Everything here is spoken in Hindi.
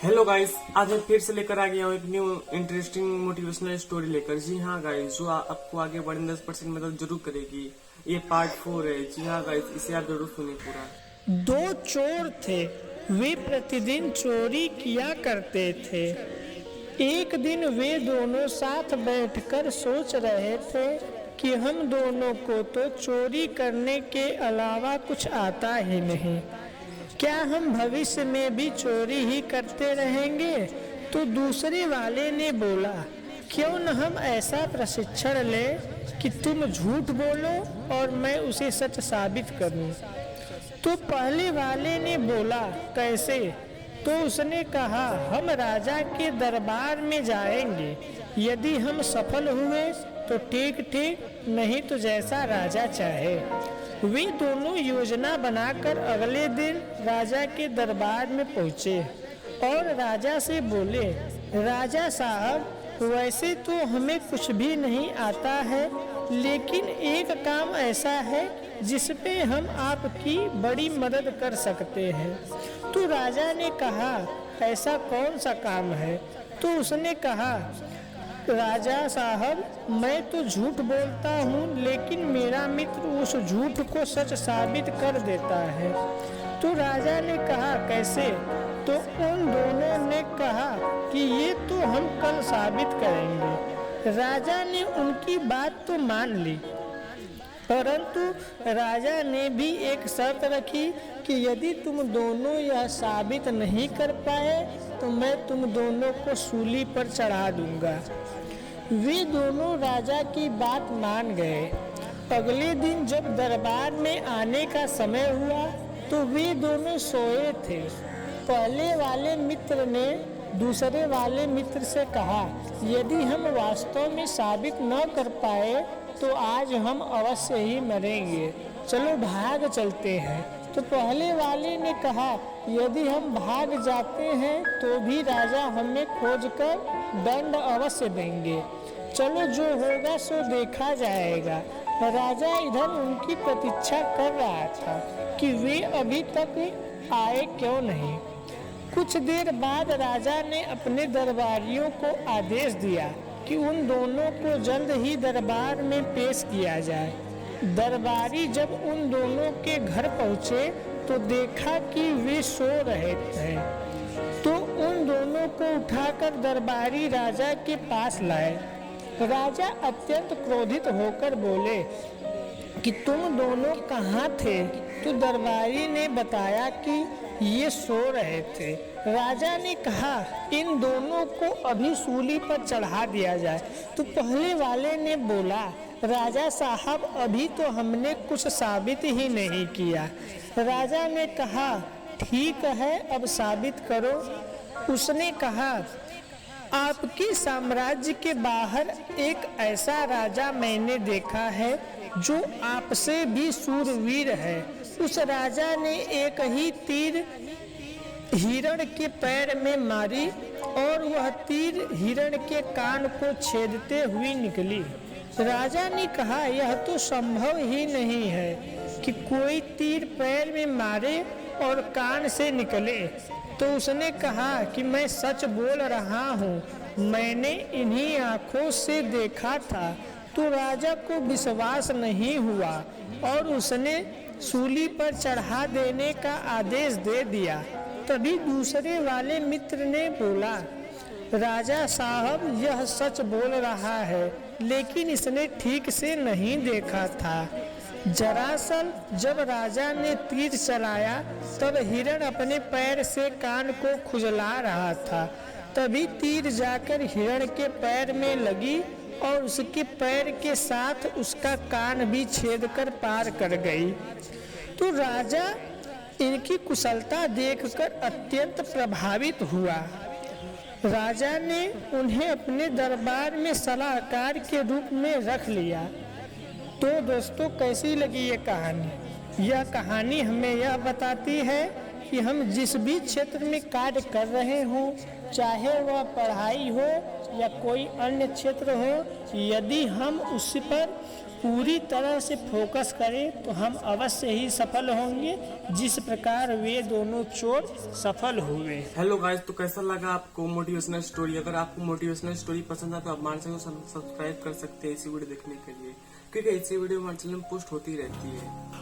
हेलो गाइस, आज मैं फिर से लेकर आ गया हूँ एक न्यू इंटरेस्टिंग मोटिवेशनल स्टोरी लेकर। जी हाँ गाइस, जो आपको आगे बढ़ने 10% मदद जरूर करेगी। ये पार्ट 4 है। जी हाँ गाइस, इसे आप जरूर सुनिए पूरा। दो चोर थे। वे प्रतिदिन चोरी किया करते थे। एक दिन वे दोनों साथ बैठकर सोच रहे थे कि हम दोनों को तो चोरी करने के अलावा कुछ आता ही नहीं। क्या हम भविष्य में भी चोरी ही करते रहेंगे? तो दूसरे वाले ने बोला, क्यों न हम ऐसा प्रशिक्षण लें कि तुम झूठ बोलो और मैं उसे सच साबित करूं। तो पहले वाले ने बोला, कैसे? तो उसने कहा, हम राजा के दरबार में जाएंगे। यदि हम सफल हुए तो ठीक ठीक, नहीं तो जैसा राजा चाहे। वे दोनों योजना बनाकर अगले दिन राजा के दरबार में पहुँचे और राजा से बोले, राजा साहब, वैसे तो हमें कुछ भी नहीं आता है, लेकिन एक काम ऐसा है जिसपे हम आपकी बड़ी मदद कर सकते हैं। तो राजा ने कहा, ऐसा कौन सा काम है? तो उसने कहा, राजा साहब, मैं तो झूठ बोलता हूँ, लेकिन मेरा मित्र उस झूठ को सच साबित कर देता है। तो राजा ने कहा, कैसे? तो उन दोनों ने कहा कि ये तो हम कल साबित करेंगे। राजा ने उनकी बात तो मान ली, परंतु राजा ने भी एक शर्त रखी कि यदि तुम दोनों यह साबित नहीं कर पाए तो मैं तुम दोनों को सूली पर चढ़ा दूंगा। वे दोनों राजा की बात मान गए। अगले दिन जब दरबार में आने का समय हुआ तो वे दोनों सोए थे। पहले वाले मित्र ने दूसरे वाले मित्र से कहा, यदि हम वास्तव में साबित न कर पाए तो आज हम अवश्य ही मरेंगे। चलो भाग चलते हैं। तो पहले वाले ने कहा, यदि हम भाग जाते हैं तो भी राजा हमें खोजकर दंड अवश्य देंगे। चलो, जो होगा सो देखा जाएगा। राजा इधर उनकी प्रतीक्षा कर रहा था कि वे अभी तक आए क्यों नहीं। कुछ देर बाद राजा ने अपने दरबारियों को आदेश दिया कि उन दोनों को जल्द ही दरबार में पेश किया जाए। दरबारी जब उन दोनों के घर पहुँचे तो देखा कि वे सो रहे थे। तो उन दोनों को उठाकर दरबारी राजा के पास लाए। राजा अत्यंत क्रोधित होकर बोले कि तुम दोनों कहाँ थे? तो दरबारी ने बताया कि ये सो रहे थे। राजा ने कहा, इन दोनों को अभी सूली पर चढ़ा दिया जाए। तो पहले वाले ने बोला, राजा साहब, अभी तो हमने कुछ साबित ही नहीं किया। राजा ने कहा, ठीक है, अब साबित करो। उसने कहा, आपके साम्राज्य के बाहर एक ऐसा राजा मैंने देखा है जो आपसे भी शूरवीर है। उस राजा ने एक ही तीर हिरण के पैर में मारी और वह तीर हिरण के कान को छेदते हुए निकली। राजा ने कहा, यह तो संभव ही नहीं है कि कोई तीर पैर में मारे और कान से निकले। तो उसने कहा कि मैं सच बोल रहा हूँ, मैंने इन्हीं आँखों से देखा था। तो राजा को विश्वास नहीं हुआ और उसने सूली पर चढ़ा देने का आदेश दे दिया। तभी दूसरे वाले मित्र ने बोला, राजा साहब, यह सच बोल रहा है, लेकिन इसने ठीक से नहीं देखा था। दरअसल जब राजा ने तीर चलाया तब हिरण अपने पैर से कान को खुजला रहा था। तभी तीर जाकर हिरण के पैर में लगी और उसके पैर के साथ उसका कान भी छेदकर पार कर गई। तो राजा इनकी कुशलता देखकर अत्यंत प्रभावित हुआ। राजा ने उन्हें अपने दरबार में सलाहकार के रूप में रख लिया। तो दोस्तों, कैसी लगी ये कहानी? यह कहानी हमें यह बताती है कि हम जिस भी क्षेत्र में कार्य कर रहे हों, चाहे वह पढ़ाई हो या कोई अन्य क्षेत्र हो, यदि हम उस पर पूरी तरह से फोकस करें तो हम अवश्य ही सफल होंगे, जिस प्रकार वे दोनों चोर सफल हुए। हेलो गाइस, तो कैसा लगा आपको मोटिवेशनल स्टोरी? अगर आपको मोटिवेशनल स्टोरी पसंद है तो आप हमारे चैनल को सब्सक्राइब कर सकते हैं इसी वीडियो देखने के लिए, क्योंकि ऐसी वीडियो हमारे चैनल में पोस्ट होती रहती है।